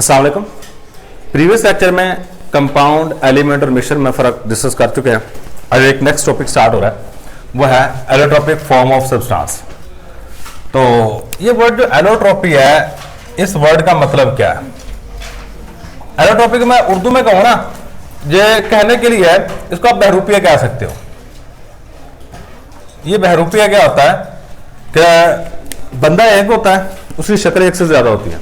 अस्सलाम वालेकुम। Previous lecture में कंपाउंड, एलिमेंट और मिक्सचर में फ़र्क डिस्कस कर चुके हैं। अब एक नेक्स्ट टॉपिक स्टार्ट हो रहा है, वो है एलोट्रोपिक फॉर्म ऑफ सब्सटेंस। तो ये वर्ड जो एलोट्रोपी है, इस वर्ड का मतलब क्या है? एलोट्रोपिक मैं उर्दू में कहूँ ना, ये कहने के लिए है, इसको आप बहरूपिया कह सकते हो। ये बहरूपिया क्या होता है कि बंदा एक होता है, उसकी शक्ल एक से ज्यादा होती है।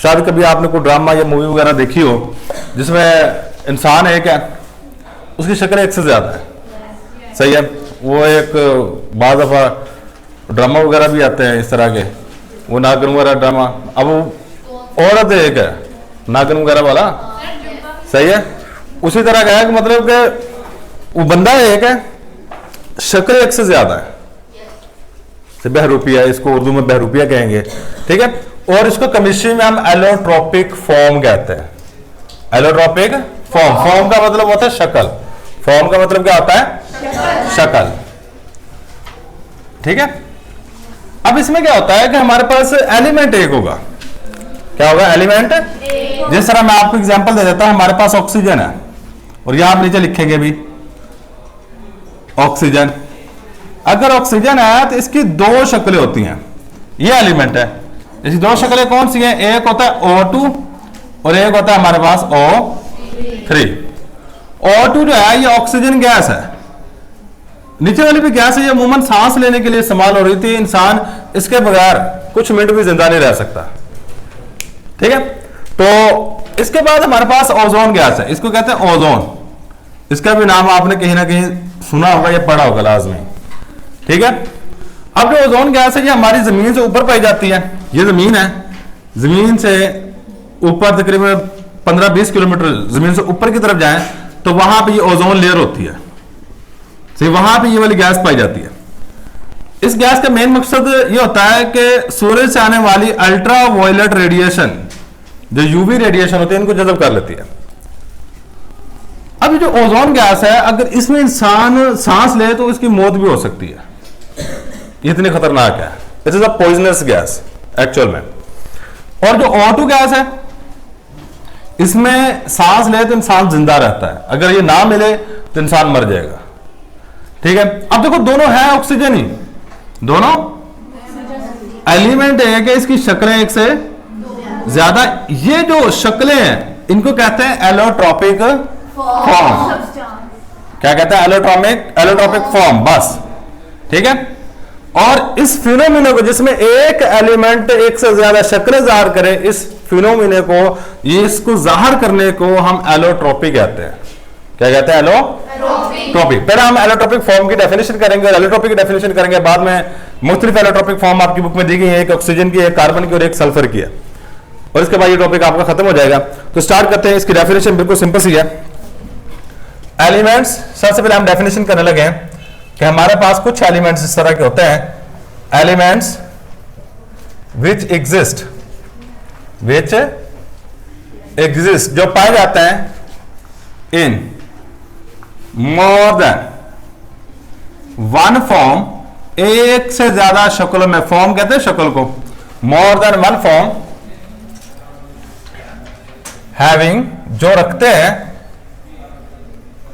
शायद कभी आपने कोई ड्रामा या मूवी वगैरह देखी हो जिसमें इंसान एक है, उसकी शक्ल एक से ज्यादा है। सही है। वो एक बाद दफा ड्रामा वगैरह भी आते हैं इस तरह के, वो नागन वगैरह ड्रामा। अब वो औरत एक है, नागन वगैरह वाला। सही है। उसी तरह का है कि मतलब कि वो बंदा एक है, शक्ल एक से ज्यादा है। बहरूपिया, इसको उर्दू में बहरूपिया कहेंगे। ठीक है। और इसको केमिस्ट्री में हम एलोट्रोपिक फॉर्म कहते हैं। एलोट्रोपिक फॉर्म, फॉर्म का मतलब होता है शक्ल। फॉर्म का मतलब क्या होता है? शक्ल। ठीक है। अब इसमें क्या होता है कि हमारे पास एलिमेंट एक होगा। क्या होगा? एलिमेंट। जिस तरह मैं आपको एग्जांपल दे देता हूं, हमारे पास ऑक्सीजन है और यहां आप नीचे लिखेंगे भी ऑक्सीजन। अगर ऑक्सीजन है तो इसकी दो शक्लें होती हैं। ये एलिमेंट है। इसकी दो शक्लें कौन सी हैं? एक होता है O2 और एक होता है हमारे पास O3। O2 जो है ये ऑक्सीजन गैस है। नीचे वाली भी गैस है, ये अमूमन सांस लेने के लिए इस्तेमाल हो रही थी। इंसान इसके बगैर कुछ मिनट भी जिंदा नहीं रह सकता। ठीक है। तो इसके बाद हमारे पास ओजोन गैस है, इसको कहते हैं ओजोन। इसका भी नाम आपने कहीं ना कहीं सुना होगा, ये पढ़ा होगा लाजमी। ठीक है। अब जो ओजोन गैस है ये हमारी जमीन से ऊपर पाई जाती है। ये जमीन है, जमीन से ऊपर तकरीबन 15-20 किलोमीटर जमीन से ऊपर की तरफ जाएं तो वहां पे ये ओजोन लेयर होती है। सही, वहां पे ये वाली गैस पाई जाती है। इस गैस का मेन मकसद ये होता है कि सूरज से आने वाली अल्ट्रा वायलेट रेडिएशन, जो यूवी रेडिएशन होती है, इनको जज़ब कर लेती है। अब जो ओजोन गैस है, अगर इसमें इंसान सांस ले तो इसकी मौत भी हो सकती है। ये इतनी खतरनाक है। It is a poisonous gas actual में। और जो O2 गैस है, इसमें सांस ले तो इंसान जिंदा रहता है, अगर ये ना मिले तो इंसान मर जाएगा। ठीक है। अब देखो दोनों है ऑक्सीजन ही, दोनों एलिमेंट है कि इसकी शक्लें एक से ज्यादा। ये जो शक्लें हैं इनको कहते हैं एलोट्रोपिक फॉर्म। क्या कहते हैं? Allotropic form. बस। ठीक है। और इस फिनोमिना को, जिसमें एक एलिमेंट एक से ज्यादा शक्लें जाहिर करे, इस फिनोमिने को, ये इसको जाहिर करने को हम एलोट्रोपी कहते हैं। क्या कहते हैं? एलोट्रोपी। पहले हम एलोट्रोपिक फॉर्म की डेफिनेशन करेंगे और एलोट्रोपी की डेफिनेशन करेंगे। बाद में मुख्तलिफ एलोट्रोपिक फॉर्म आपकी बुक में दी गई है, एक ऑक्सीजन की, एक कार्बन की और एक सल्फर की है। और इसके बाद ये टॉपिक आपका खत्म हो जाएगा। तो स्टार्ट करते हैं। इसकी डेफिनेशन बिल्कुल सिंपल सी है। एलिमेंट्स, सबसे पहले हम डेफिनेशन करने लगे हैं कि हमारे पास कुछ एलिमेंट्स इस तरह के होते हैं। एलिमेंट्स विच एग्जिस्ट, जो पाए जाते हैं इन मोर देन वन फॉर्म, एक से ज्यादा शक्लों में। फॉर्म कहते हैं शक्ल को। More than one form having, जो रखते हैं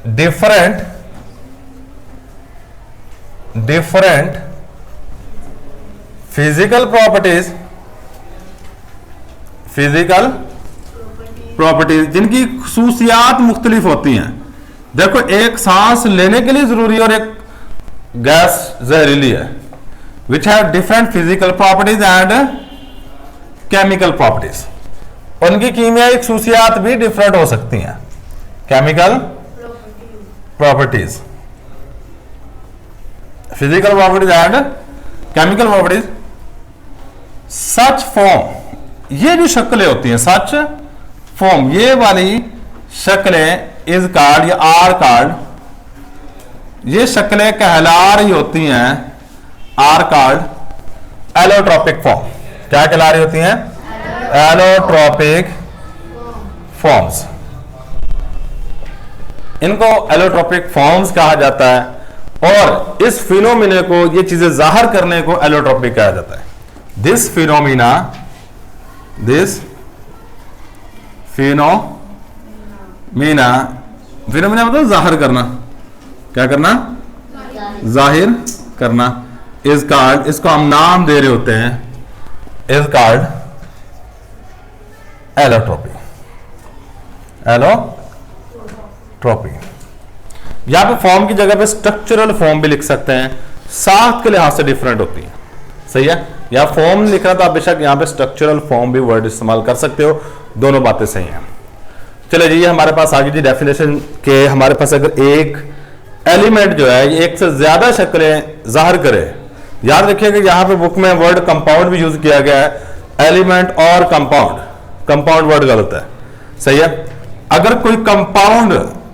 डिफरेंट फिजिकल प्रॉपर्टीज, जिनकी खुसूसियात मुख्तलिफ होती हैं। देखो, एक सांस लेने के लिए जरूरी है और एक गैस जहरीली है। Which have different physical properties and chemical properties. उनकी कीमियाई खुसूसियात भी डिफरेंट हो सकती हैं। Chemical properties, physical properties and chemical properties. Such form, ये जो शक्लें होती हैं, सच फॉर्म, ये वाली शक्लें इज कॉल्ड, या आर कॉल्ड, ये शक्लें कहला रही होती हैं, आर कॉल्ड एलोट्रोपिक फॉर्म। क्या कहला रही होती हैं? Allotropic forms. इनको एलोट्रोपिक फॉर्म्स कहा जाता है। और इस फिनोमिना को, ये चीजें जाहिर करने को एलोट्रोपी कहा जाता है। दिस फिनोमिना फिनोमीना, फिनोमीना मतलब जाहिर करना, क्या करना, जाहिर करना। इज कॉल्ड, इसको हम नाम दे रहे होते हैं, इज कॉल्ड एलोट्रोपी, एलोट्रोपी। यहां पे फॉर्म की जगह पे स्ट्रक्चरल फॉर्म भी लिख सकते हैं, साख के लिहाज से डिफरेंट होती है, सही है। या फॉर्म लिखना तो आप बेशक यहां पे स्ट्रक्चरल फॉर्म भी वर्ड इस्तेमाल कर सकते हो, दोनों बातें सही हैं। चलिए जी, ये हमारे पास आगे जी डेफिनेशन के, हमारे पास अगर एक एलिमेंट जो है ये एक से ज्यादा शक्लें जाहिर करे, याद रखिएगा यहां पे बुक में वर्ड कंपाउंड भी यूज किया गया है, एलिमेंट और कंपाउंड, कंपाउंड वर्ड गलत है, सही है। अगर कोई कंपाउंड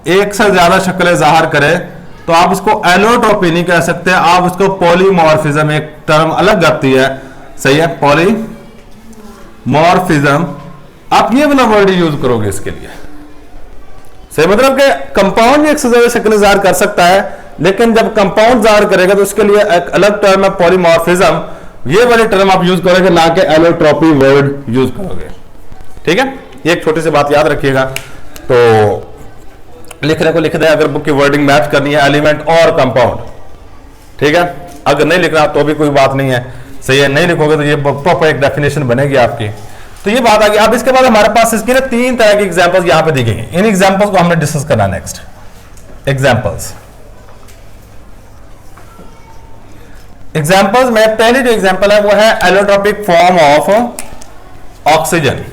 एक से ज्यादा शक्लें जाहिर करे तो आप उसको एलोट्रोपी नहीं कह सकते, आप उसको पॉलीमॉर्फिज्म, एक टर्म अलग आती है, सही है, पॉलीमॉर्फिज्म, आप ये वाला वर्ड यूज करोगे इसके लिए, सही। मतलब कि कंपाउंड एक से ज्यादा शक्लें जाहिर कर सकता है, लेकिन जब कंपाउंड जाहिर करेगा तो उसके लिए एक अलग टर्म है पॉलीमॉर्फिज्म, ये वाली टर्म आप यूज करोगे, ना कि एलोट्रोपी वर्ड यूज करोगे, ठीक है। ये एक छोटी सी बात याद रखिएगा। तो लिखने को लिख दें, अगर बुक की वर्डिंग मैच करनी है एलिमेंट और कंपाउंड, ठीक है। अगर नहीं लिखना तो भी कोई बात नहीं है, सही है, नहीं लिखोगे तो ये प्रॉपर एक डेफिनेशन बनेगी आपकी। तो ये बात आ गई। अब इसके बाद हमारे पास इसकी ना 3 तरह की एग्जांपल्स यहां पे दी गई हैं, इन एग्जांपल्स को हमने डिस्कस करना नेक्स्ट। एग्जांपल्स में पहली जो एग्जांपल है वो है allotropic form of oxygen,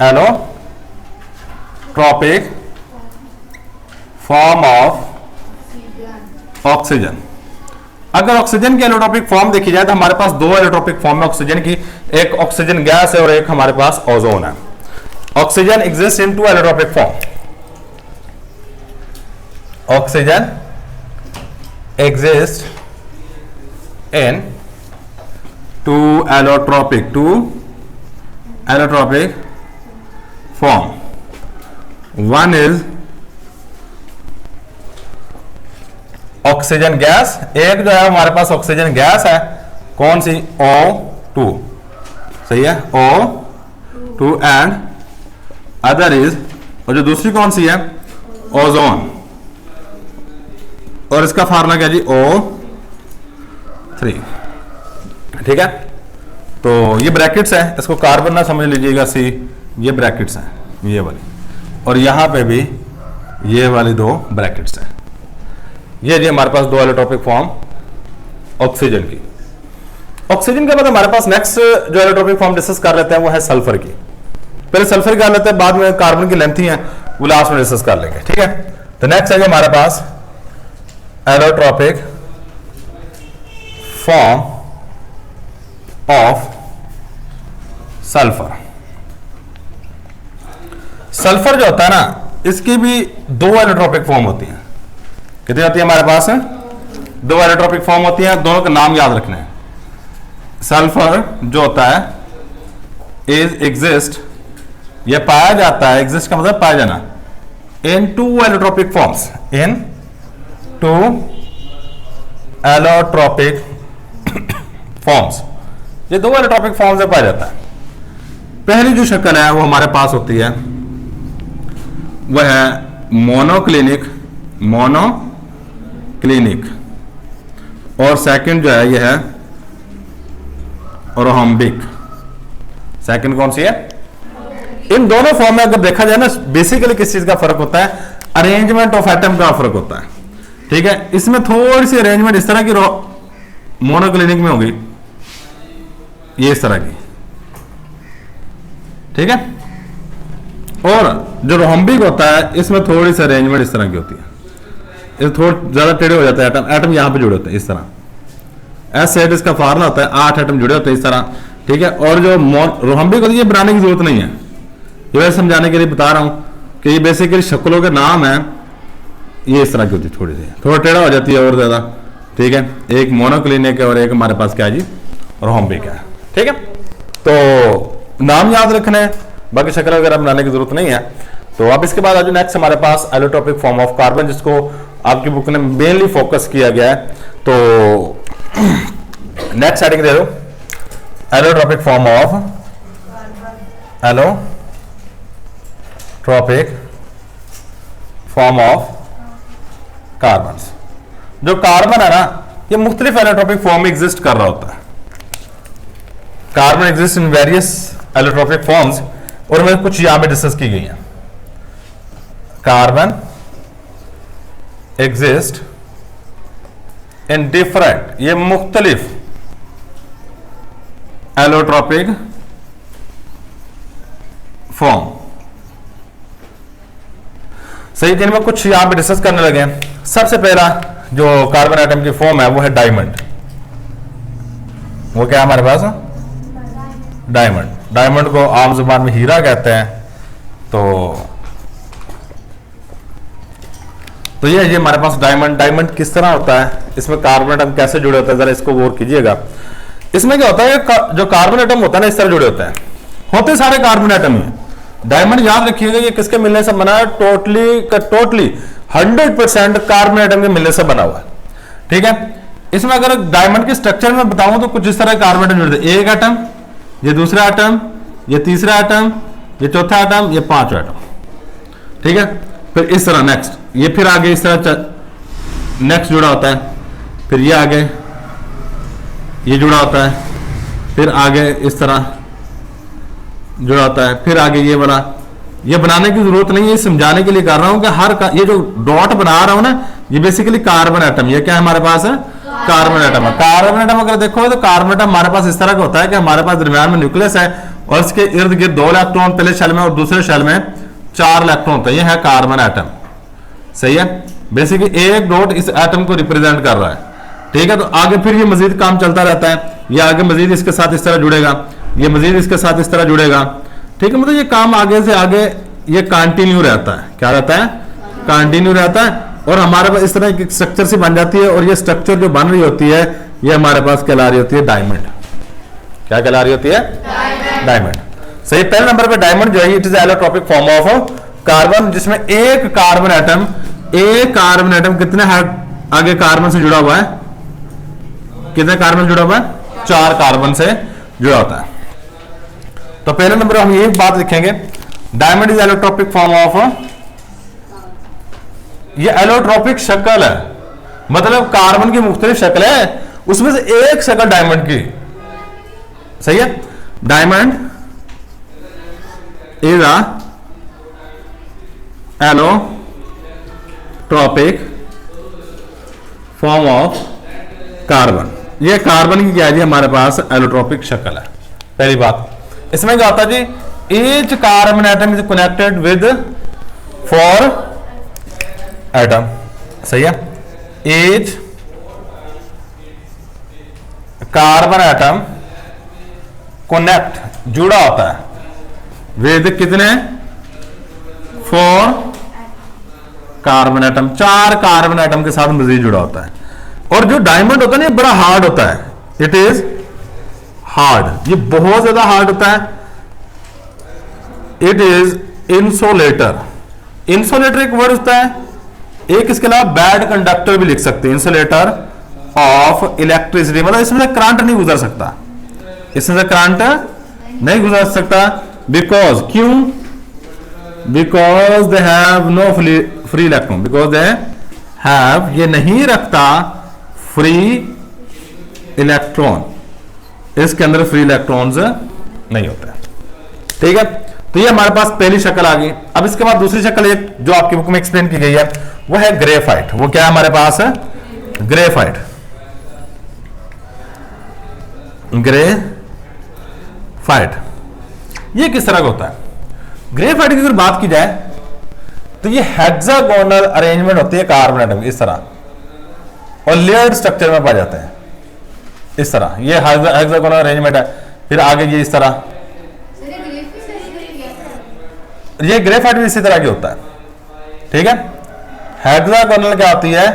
allotropic form of oxygen. अगर ऑक्सीजन की एलोट्रोपिक फॉर्म देखी जाए तो हमारे पास 2 एलोट्रोपिक फॉर्म है ऑक्सीजन की, एक ऑक्सीजन गैस है और एक हमारे पास ओजोन है। Oxygen exist in 2 allotropic form, oxygen exist in 2 allotropic form. One is oxygen gas, एक जो है हमारे पास ऑक्सीजन गैस है, कौन सी, O2, सही है, O2, एंड अदर इज, और जो दूसरी कौन सी है, ओजोन, और इसका फार्मूला क्या जी, O3, ठीक है। तो ये ब्रैकेट्स है, इसको कार्बन ना समझ लीजिएगा, सी ये ब्रैकेट्स हैं, ये वाली, और यहां पे भी ये वाली 2 ब्रैकेट्स हैं। ये जी हमारे पास 2 एलोट्रोपिक फॉर्म ऑक्सीजन की। ऑक्सीजन के बाद हमारे पास नेक्स्ट जो एलोट्रोपिक फॉर्म डिस्कस कर लेते हैं वो है सल्फर की। पहले सल्फर कर लेते हैं, बाद में कार्बन की लेंथ ही है, वो लास्ट में डिस्कस कर लेंगे, ठीक है। तो नेक्स्ट है हमारे पास allotropic form of sulphur. Sulphur जो होता है ना, इसकी भी 2 एलोट्रोपिक फॉर्म होती हैं। कितनी होती है हमारे पास, 2 एलोट्रोपिक फॉर्म होती हैं, दोनों का नाम याद रखना है। सल्फर जो होता है इज एग्जिस्ट, ये पाया जाता है, एग्जिस्ट का मतलब पाया जाना, इन 2 एलोट्रोपिक फॉर्म्स, इन 2 एलोट्रोपिक फॉर्म्स। ये 2 एलोट्रोपिक फॉर्म्स में पाया जाता है। पहली जो शक्ल है वो हमारे पास होती है वह है मोनोक्लिनिक, और सेकंड जो है ये है रोहम्बिक। सेकंड कौन सी है? इन दोनों फॉर्म में अगर देखा जाए ना, बेसिकली किस चीज का फर्क होता है, अरेंजमेंट ऑफ एटम का फर्क होता है, ठीक है। इसमें थोड़ी सी अरेंजमेंट इस तरह की मोनोक्लिनिक में होगी, ये इस तरह की, ठीक है। और जो रोहम्बिक होता है इसमें थोड़ी सी अरेंजमेंट इस तरह की होती है, ये थोड़ा ज्यादा टेढ़े हो जाता है एटम, एटम यहां पे जुड़े होते हैं इस तरह, एस सेट इसका फार्मूला होता है, 8 एटम जुड़े होते हैं इस तरह, ठीक है। और जो रोहम्बिक होती है ये बनाने की जरूरत नहीं है, ये वैसे समझाने के लिए बता रहा हूं कि ये बेसिकली शक्लों के नाम है, ये इस तरह की होती है, थोड़ी सी थोड़ा टेढ़ा हो जाती है और ज्यादा, ठीक है। एक मोनोक्लिनिक है और एक हमारे पास क्या है जी, रोहम्बिक है, ठीक है। तो नाम याद रखना है, बाकी शक्ल वगैरह बनाने की जरूरत नहीं है। तो अब इसके बाद आज नेक्स्ट हमारे पास एलोट्रोपिक फॉर्म ऑफ कार्बन, जिसको आपकी बुक ने मेनली फोकस किया गया है। तो नेक्स्ट हेडिंग दे दो, allotropic form of allotropic form of carbon. जो कार्बन है ना, ये मुख्तलिफ एलोट्रोपिक फॉर्म में एग्जिस्ट कर रहा होता है। Carbon exist in various allotropic forms, और मैं कुछ यहां पे डिस्कस की गई हैं। कार्बन एग्जिस्ट इन डिफरेंट, ये मुख्तलिफ एलोट्रोपिक फॉर्म। सही, जिनमें कुछ यहां पे डिस्कस करने लगे हैं। सबसे पहला जो कार्बन एटम की फॉर्म है वो है डायमंड। वो क्या है हमारे पास? डायमंड। डायमंड को आम जुबान में हीरा कहते हैं। तो ये हमारे पास डायमंड। डायमंड किस तरह होता है, इसमें कार्बन एटम कैसे जुड़े होते हैं, जरा इसको गौर कीजिएगा। इसमें क्या होता है, जो कार्बन एटम होता है ना, इस तरह जुड़े होते हैं, होते सारे कार्बन एटम ही। डायमंड याद रखिएगा, ये किसके मिलने से बना है? टोटली 100% कार्बन एटम के मिलने से बना हुआ है। ठीक है, इसमें अगर डायमंड के स्ट्रक्चर में बताऊं तो कुछ इस तरह कार्बन एटम जुड़े, एक एटम, ये दूसरा एटम, ये तीसरा एटम, ये चौथा एटम, ये पांचवा एटम। ठीक है, फिर इस तरह नेक्स्ट, ये फिर आगे इस तरह नेक्स्ट जुड़ा होता है, फिर ये आगे ये जुड़ा होता है, फिर आगे इस तरह जुड़ा होता है, फिर आगे ये वाला। ये बनाने की जरूरत नहीं है, समझाने के लिए कर रहा हूं कि ये जो डॉट बना रहा हूं ना, ये बेसिकली कार्बन एटम। ये क्या है हमारे पास? है कार्बन एटम। कार्बन एटम अगर देखो तो कार्बन एटम हमारे पास इस तरह का होता है कि हमारे पास दरमियान में न्यूक्लियस है और इसके इर्द गिर्द 2 इलेक्ट्रॉन पहले शेल में और दूसरे शेल में 4 इलेक्ट्रॉन होते हैं। ये है कार्बन एटम। सही है, बेसिकली एक डॉट इस एटम को रिप्रेजेंट कर रहा है। ठीक है, तो आगे फिर ये मजीद काम चलता रहता है, ये आगे मजीद इसके साथ इस तरह जुड़ेगा, ये मजीद इसके साथ इस तरह जुड़ेगा। ठीक है, मतलब ये काम आगे से आगे ये कंटिन्यू रहता है। क्या रहता है? कंटिन्यू रहता है। और हमारे पास इस तरह की स्ट्रक्चर से बन जाती है, और ये स्ट्रक्चर जो बन रही होती है ये हमारे पास कहला रही होती है डायमंड। क्या कहला रही होती है? डायमंड। सही, पहले नंबर पे डायमंड जो है, it is allotropic form of carbon, जिसमें एक कार्बन एटम कितने आगे कार्बन से जुड़ा हुआ है? कितने कार्बन जुड़ा हुआ है? 4 कार्बन से जुड़ा होता है। तो पहले नंबर हम ये बात लिखेंगे, diamond is allotropic form of, ये एलोट्रोपिक शक्ल है, मतलब कार्बन की मुख्तलिफ शक्ल है, उसमें से एक शक्ल डायमंड की। सही है, diamond is a allotropic form of carbon. ये कार्बन की क्या है जी, हमारे पास एलोट्रोपिक शक्ल है। पहली बात, इसमें क्या होता है जी, each carbon atom is connected with 4 atom. सही है, ईच कार्बन एटम कनेक्ट जुड़ा होता है विद कितने? 4 कार्बन एटम, 4 कार्बन एटम के साथ मजीद जुड़ा होता है। और जो डायमंड होता है ना, ये बड़ा हार्ड होता है, इट इज हार्ड, ये बहुत ज्यादा हार्ड होता है। It is insulator. इंसुलेटर एक वर्ड होता है, एक इसके अलावा बैड कंडक्टर भी लिख सकते हैं, इंसुलेटर ऑफ इलेक्ट्रिसिटी, मतलब इसमें से करंट नहीं गुजर सकता, इसमें से करंट नहीं गुजर सकता। बिकॉज, क्यों? Because they have no free electron, because they have, ये नहीं रखता फ्री इलेक्ट्रॉन, इसके अंदर फ्री इलेक्ट्रॉन्स नहीं होते। ठीक है, तो ये हमारे पास पहली शक्ल आ गई। अब इसके बाद दूसरी शक्ल एक जो आपकी बुक में एक्सप्लेन की गई है, वो है ग्रेफाइट। वो क्या है हमारे पास? है ग्रेफाइट। ग्रेफाइट ये किस तरह का होता है? ग्रेफाइट की अगर बात की जाए तो ये हेक्सागोनल अरेंजमेंट होती है कार्बन एटम इस तरह, और लेयर्ड स्ट्रक्चर में पाए जाते हैं इस तरह। ये हेक्सागोनल अरेंजमेंट है। फिर आगे ये इस तरह, ये ग्रेफाइट भी इसी तरह की होता है। ठीक है, हेक्सागोनल क्या होती है?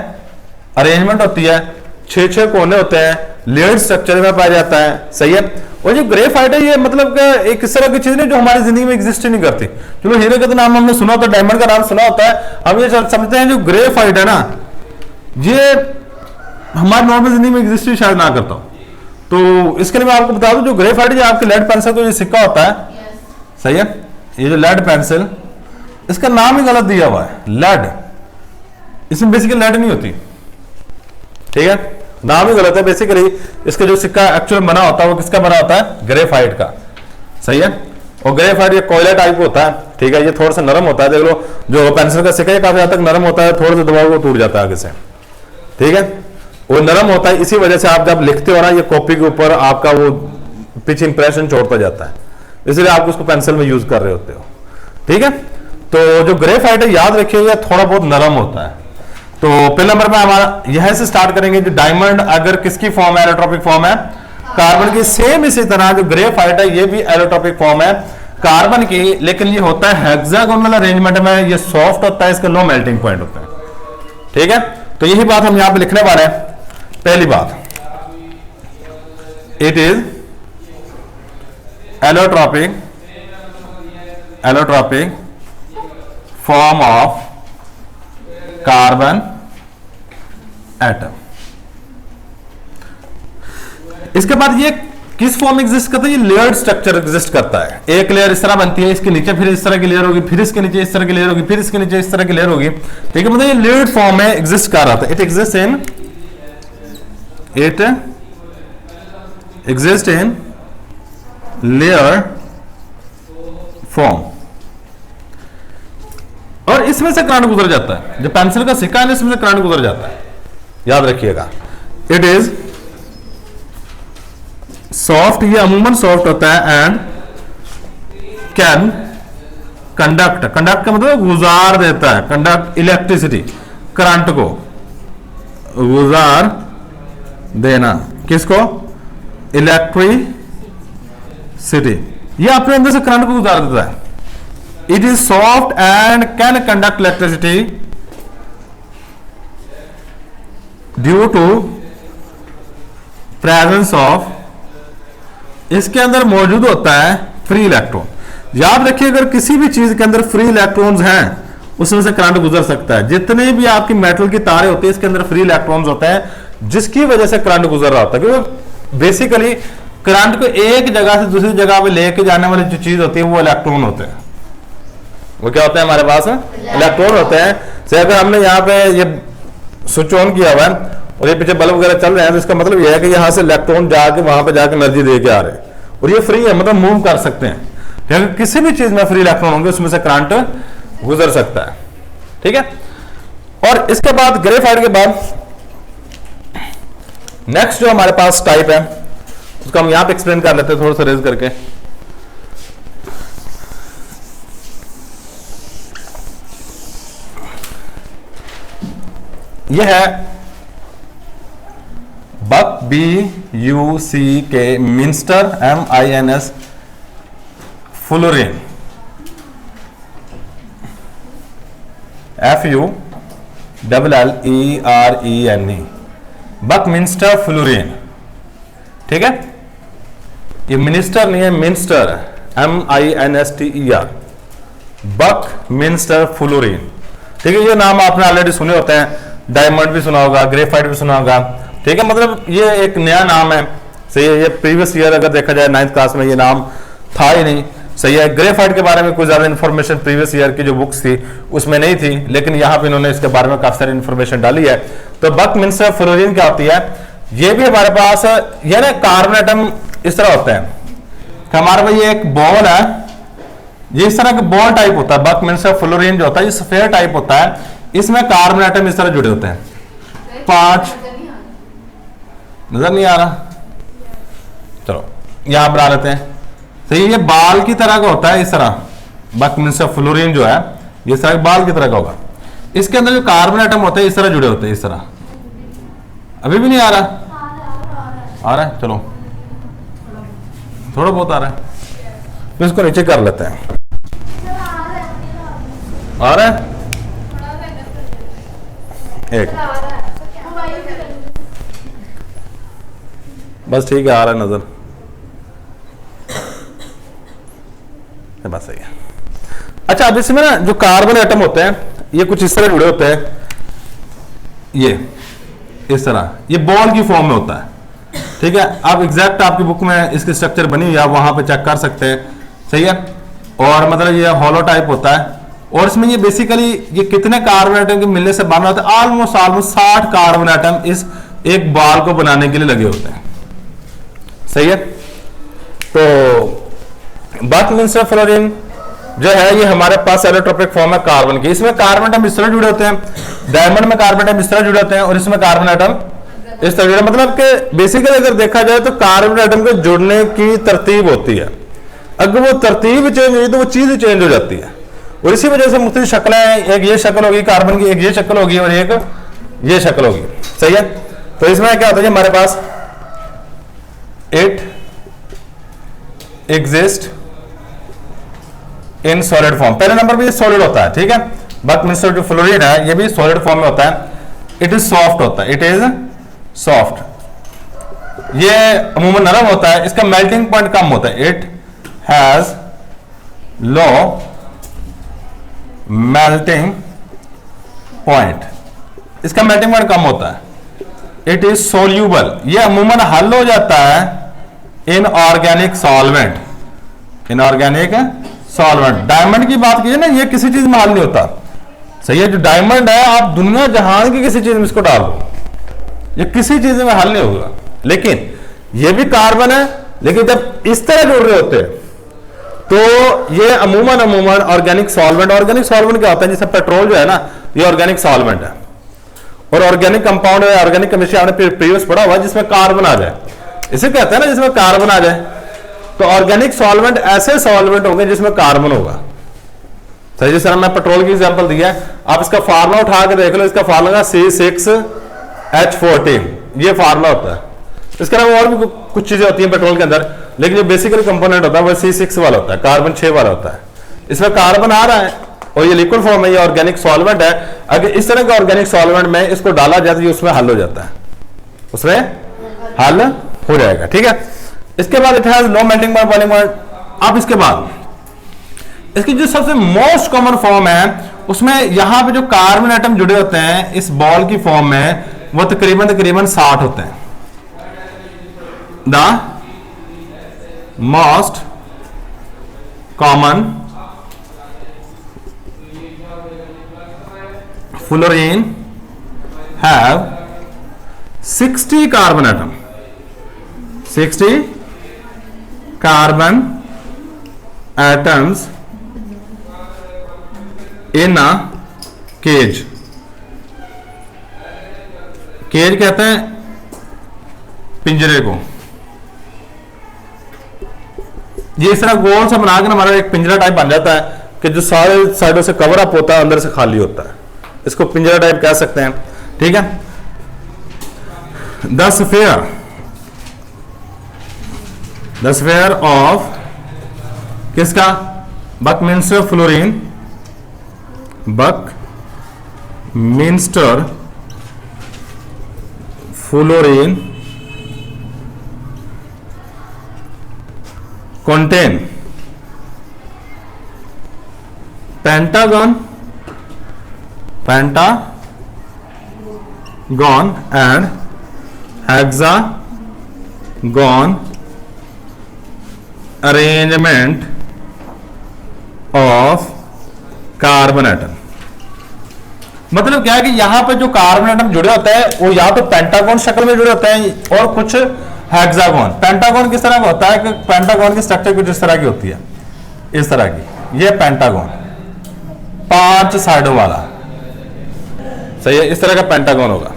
अरेंजमेंट होती है, 6 कोने होते हैं, लेयर्ड स्ट्रक्चर में पाया जाता है। सही है, और जो ग्रेफाइट है ये मतलब एक इस तरह की चीज नहीं जो हमारी जिंदगी में एग्जिस्ट नहीं करती। चलो हीरे का तो नाम हमने सुना होता है, डायमंड का नाम सुना होता है, हम ये समझते हैं जो ग्रेफाइट है ना, ये हमारी नॉर्मल जिंदगी में एग्जिस्ट शायद ना करता हो। तो इसके लिए मैं आपको बता दूं, जो ग्रेफाइट जो आपके लेड पेंसिल का जो सिक्का होता है, सही है। ये जो लेड पेंसिल, इसका नाम ही गलत दिया हुआ है लेड, इसमें बेसिकली लेड नहीं होती, ठीक है, नाम ही गलत है। बेसिकली इसका जो सिक्का एक्चुअल बना होता है वो किसका बना होता है, ग्रेफाइट का, सही है। और ग्रेफाइट ये कोयला टाइप होता है, ठीक है, ये थोड़ा सा नरम होता है, देख लो जो पेंसिल का सिक्का है काफी हद तक नरम होता है, थोड़ा सा दबाव वो टूट जाता है आगे से, ठीक है, वो नरम होता है, इसी वजह से आप जब लिखते हो ना ये कॉपी के ऊपर आपका वो पिच इंप्रेशन छोड़ता जाता है, इसलिए आप उसको पेंसिल में यूज कर रहे होते हो, ठीक है। तो जो ग्रेफाइट है याद रखिएगा थोड़ा बहुत नरम होता है। तो पहले नंबर पे हमारा यह से स्टार्ट करेंगे, जो डायमंड अगर किसकी फॉर्म है, एलोट्रोपिक फॉर्म है कार्बन की, सेम इसी तरह जो ग्रेफाइट है ये भी एलोट्रोपिक फॉर्म है कार्बन की, लेकिन ये होता है हेक्सागोनल अरेंजमेंट में, ये सॉफ्ट होता है, इसका लो मेल्टिंग पॉइंट होता है, ठीक है। तो यही बात हम यहां पे लिखने वाले हैं। पहली बात, it is allotropic form of carbon atom. इसके बाद ये किस फॉर्म में एग्जिस्ट करता है, ये लेयर्ड स्ट्रक्चर एग्जिस्ट करता है। एक लेयर इस तरह बनती है, इसके नीचे फिर इस तरह की लेयर होगी, फिर इसके नीचे इस तरह की लेयर होगी, फिर इसके नीचे इस तरह की लेयर होगी, ठीक है, मतलब ये लेयर्ड फॉर्म में एग्जिस्ट कर रहा था। It exist in layer form, और इसमें से करंट गुजर जाता है, जो पेंसिल का सिक्का है इसमें से करंट गुजर जाता है, याद रखिएगा। इट इज सॉफ्ट, ये अमूमन सॉफ्ट होता है, एंड कैन कंडक्ट, कंडक्ट का मतलब गुजार देता है, कंडक्ट इलेक्ट्रिसिटी, करंट को गुजार देना, किसको, इलेक्ट्रिसिटी, ये अपने अंदर से करंट को गुजार देता है। It is soft and can conduct electricity due to presence of, इसके अंदर मौजूद होता है फ्री इलेक्ट्रॉन। याद रखिए अगर किसी भी चीज के अंदर फ्री इलेक्ट्रॉन्स हैं उसमें से करंट गुजर सकता है। जितने भी आपकी मेटल की तारें होती है इसके अंदर फ्री इलेक्ट्रॉन्स होते हैं, जिसकी वजह से करंट गुजर रहा होता है, क्योंकि बेसिकली करंट को एक जगह से दूसरी जगह पे लेके जाने वाली जो चीज होती है वो इलेक्ट्रॉन होते हैं। वो क्या होते हैं हमारे पास, इलेक्ट्रॉन होते हैं। जैसे अगर हमने यहाँ पे ये स्विच ऑन किया हुआ है और ये पीछे बल्ब वगैरह चल रहे हैं, तो इसका मतलब यह है कि यहाँ से इलेक्ट्रॉन जाके वहां पे जाके एनर्जी दे के आ रहे हैं, और ये फ्री है, मतलब मूव कर सकते हैं। अगर किसी भी चीज में फ्री इलेक्ट्रॉन होंगे उसमें से करंट गुजर सकता है, ठीक है। और इसके बाद ग्रेफाइट के बाद नेक्स्ट जो हमारे पास टाइप है उसको हम यहां पे एक्सप्लेन कर लेते हैं थोड़ा सा रेज करके। यह है बक, BUCK, minster, MINS, fluorine, FULLERENE, Buckminster fluorine, ठीक है। ये मिनिस्टर नहीं है, मिन्स्टर, MINSTER, बकमिंस्टर फ्लोरीन, ठीक है। ये नाम आपने ऑलरेडी सुने होते हैं, डायमंड भी सुना होगा, ग्रेफाइट भी सुना होगा, ठीक है। मतलब ये एक नया नाम है, सही है। ये प्रीवियस ईयर अगर देखा जाए 9th क्लास में ये नाम था ही नहीं, सही है। ग्रेफाइट के बारे में कोई ज्यादा इंफॉर्मेशन प्रीवियस ईयर की जो बुक्स थी उसमें नहीं थी, लेकिन यहाँ पे इन्होंने इसके बारे में काफी सारी इंफॉर्मेशन डाली है। तो बकमिंस्टर फ्लोरीन क्या होती है, ये भी हमारे पास ये ना कार्बन एटम इस तरह होते हैं कि हमारे पास ये एक बॉल है, ये इस तरह का बॉल टाइप होता है। बकमिंस्टर फ्लोरीन जो होता है ये स्फीयर टाइप होता है, इसमें कार्बन एटम इस तरह जुड़े होते हैं। 5 नजर नहीं आ रहा, चलो यहां पर आ लेते हैं। सही, ये बाल की तरह का होता है इस तरह। बकमिंस्टर फ्लोरीन जो है ये इस तरह बाल की तरह का होगा, इसके अंदर जो कार्बन एटम होते हैं इस तरह जुड़े होते हैं, इस तरह। अभी भी नहीं आ रहा, आ रहा है, चलो थोड़ा बहुत आ रहा है, तो इसको नीचे कर लेते हैं। आ रहा है, एक बस ठीक है, आ रहा है नजर, बस सही है। अच्छा, अब इसमें ना जो कार्बन एटम होते हैं ये कुछ इस तरह जुड़े होते हैं, ये इस तरह, ये बॉल की फॉर्म में होता है, ठीक है। आप एग्जैक्ट आपकी बुक में इसकी स्ट्रक्चर बनी हुई है, आप वहां पे चेक कर सकते हैं, सही है। और मतलब ये हॉलो टाइप होता है, और इसमें ये बेसिकली ये कितने कार्बन एटम के मिलने से बना होता है, ऑलमोस्ट 60 कार्बन एटम इस एक बॉल को बनाने के लिए लगे होते हैं। सही है। तो बक मिंस्टर फ्लोरीन जो है ये हमारे पास एलोट्रोपिक फॉर्म है कार्बन की। इसमें कार्बन एटम इस तरह जुड़े होते हैं, डायमंड में कार्बन एटम इस तरह जुड़े होते हैं, और इसमें कार्बन एटम इस तरह जुड़े, मतलब कि बेसिकली अगर देखा जाए तो कार्बन एटम के जुड़ने की तरतीब होती है, अगर वो तरतीब चेंज हुई तो वो चीज चेंज हो जाती है, और इसी वजह से मुख्तलिफ शक्लें हैं, एक ये शक्ल होगी कार्बन की, एक ये शक्ल होगी और एक ये शक्ल होगी। सही है। तो इसमें क्या होता है हमारे पास it exist in solid form, पहले नंबर पे ये सॉलिड होता है, ठीक है। बक मिंस्टर जो फ्लोरीन है ये भी सॉलिड फॉर्म में होता है। इट इज सॉफ्ट होता है, इट इज सॉफ्ट, ये अमूमन नरम होता है, इसका मेल्टिंग पॉइंट कम होता है। It has low melting point, इसका मेल्टिंग पॉइंट कम होता है। इट इज सोल्यूबल, ये अमूमन हल हो जाता है in organic solvent, in organic solvent. Diamond की बात कीजिए ना, ये किसी चीज में हल नहीं होता। सही है। जो डायमंड है आप दुनिया जहान की किसी चीज में इसको डाल दो, ये किसी चीज में हल नहीं होगा, लेकिन ये भी कार्बन है, लेकिन जब इस तरह जुड़ रहे होते हैं तो ये अमूमन ऑर्गेनिक सॉल्वेंट, ऑर्गेनिक सॉल्वेंट क्या होता है, जैसे पेट्रोल जो है ना ये ऑर्गेनिक सॉल्वेंट है, और ऑर्गेनिक कंपाउंड है, ऑर्गेनिक केमिस्ट्री आपने प्रीवियस पढ़ा हुआ जिसमें कार्बन आ जाए, इसे कहते हैं ना जिसमें कार्बन आ जाए। तो ऑर्गेनिक सॉल्वेंट ऐसे सॉल्वेंट होंगे जिसमें कार्बन होगा। सही, जिस तरह मैं पेट्रोल की एग्जांपल दिया है, आप इसका फार्मूला उठा के देख लो, इसका फार्मूला C6H14, ये फार्मूला होता है। इसके अलावा और भी कुछ चीजें होती हैं पेट्रोल के अंदर, लेकिन जो बेसिकली कंपोनेंट होता है वो C6 वाला होता है, कार्बन 6 वाला होता है। इसमें कार्बन आ रहा है और ये लिक्विड फॉर्म है, ये ऑर्गेनिक सॉल्वेंट है। अगर इस तरह का ऑर्गेनिक सॉल्वेंट में इसको डाला जाए तो ये उसमें हल हो जाता है, उसमें हल हो जाएगा। ठीक है। इसके बाद it has no melting point, boiling point. अब इसके बाद इसकी जो सबसे मोस्ट कॉमन फॉर्म है उसमें यहां पे जो कार्बन एटम जुड़े होते हैं इस बॉल की फॉर्म में वो तकरीबन 60 होते हैं। The most common fullerene have 60 carbon atom, 60 carbon atoms in a cage. Cage कहते हैं पिंजरे को। ये इस तरह गोल सा बना कर हमारा एक पिंजरा टाइप बन जाता है कि जो सारे साइडों से कवर अप होता है, अंदर से खाली होता है, इसको पिंजरा टाइप कह सकते हैं। ठीक है। द स्फीयर ऑफ किसका, Buckminster fluorine, Buckminster fluorine contain pentagon and hexagon arrangement of carbon atom. मतलब क्या है कि यहां पे जो कार्बन एटम जुड़े होते हैं वो या तो पेंटागन शक्ल में जुड़े होते हैं और कुछ हेक्सागोन। पेंटागन किस तरह का होता है कि पेंटागन की स्ट्रक्चर कुछ इस तरह की होती है, इस तरह की, ये पेंटागन 5 साइडों वाला। सही है, इस तरह का पेंटागन होगा।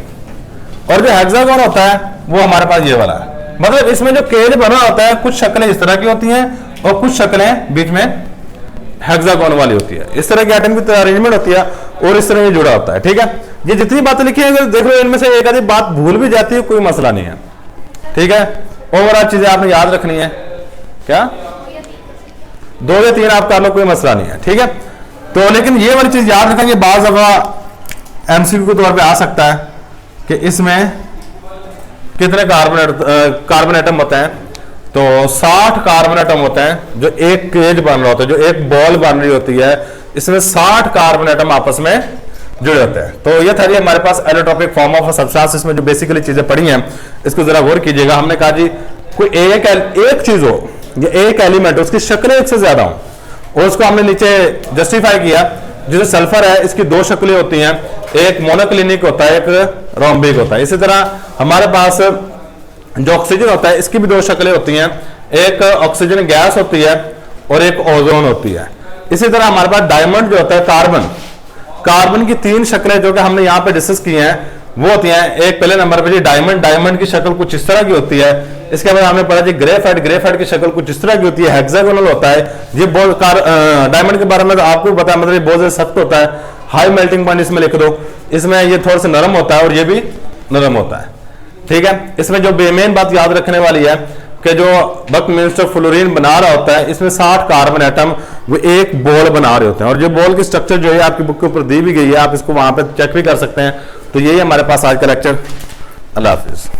और जो हेक्सागन होता है वो हमारे पास ये वाला है। मतलब इसमें जो केज बना होता है कुछ शक्लें इस तरह की होती हैं और कुछ शक्लें बीच में हेक्सागोन वाली होती है। इस तरह की एटम की अरेंजमेंट होती है और इस तरह ये जुड़ा होता है। ठीक है। ये जितनी बातें लिखी है देख लो, इनमें से एक आधी बात भूल भी जाती है, कोई मसला नहीं है। ठीक है। ओवरऑल चीजें आपने याद रखनी है, क्या 2 या 3 आप कर लो, कोई मसला नहीं है। ठीक है। तो लेकिन ये वाली चीज याद रखेंगे, बाज दफा एमसीक्यू के तौर पे आ सकता है कि इसमें कितने कार्बन एटम होते हैं। तो 60 कार्बन एटम होते हैं जो एक केज बन रहा होता है, जो एक बॉल बन रही होती है, इसमें 60 कार्बन एटम आपस में जुड़े होते हैं। तो ये था जी हमारे पास एलोट्रोपिक फॉर्म ऑफ सब्सटेंस। इसमें जो बेसिकली चीजें पढ़ी हैं इसको जरा गौर कीजिएगा। हमने कहा जी कोई एक चीज हो या एक एलिमेंट, उसकी शक्लें एक से ज्यादा हो और उसको हमने नीचे जस्टिफाई किया। जैसे सल्फर है, इसकी दो शक्लें होती हैं, एक मोनोक्लिनिक होता है, एक रोम्बिक होता है। इसी तरह हमारे पास जो ऑक्सीजन होता है, इसकी भी दो शक्लें होती हैं, एक ऑक्सीजन गैस होती है और एक ओजोन होती है। इसी तरह हमारे पास डायमंड जो होता है, कार्बन की तीन शक्लें जो कि हमने यहाँ पे डिस्कस की हैं वो होती हैं। एक पहले नंबर पे जी डायमंड की शक्ल कुछ इस तरह की होती है। इसके बाद हमने पढ़ा जी ग्रेफाइट की शक्ल कुछ इस तरह की होती है, हेक्सागोनल होता है। ये डायमंड के बारे में तो आपको पता है, मतलब ये बहुत ज्यादा सख्त होता है, हाई मेल्टिंग पॉइंट इसमें लिख दो। इसमें ये थोड़ा सा नरम होता है और ये भी नरम होता है, ठीक है। इसमें जो मेन बात याद रखने वाली है कि जो बकमिंस्टर फ्लोरीन बना रहा होता है, इसमें 60 कार्बन एटम वो एक बॉल बना रहे होते हैं। और जो बॉल की स्ट्रक्चर जो है आपकी बुक के ऊपर दी भी गई है, आप इसको वहां पे चेक भी कर सकते हैं। तो यही हमारे पास आज का लेक्चर। अल्लाह हाफिज।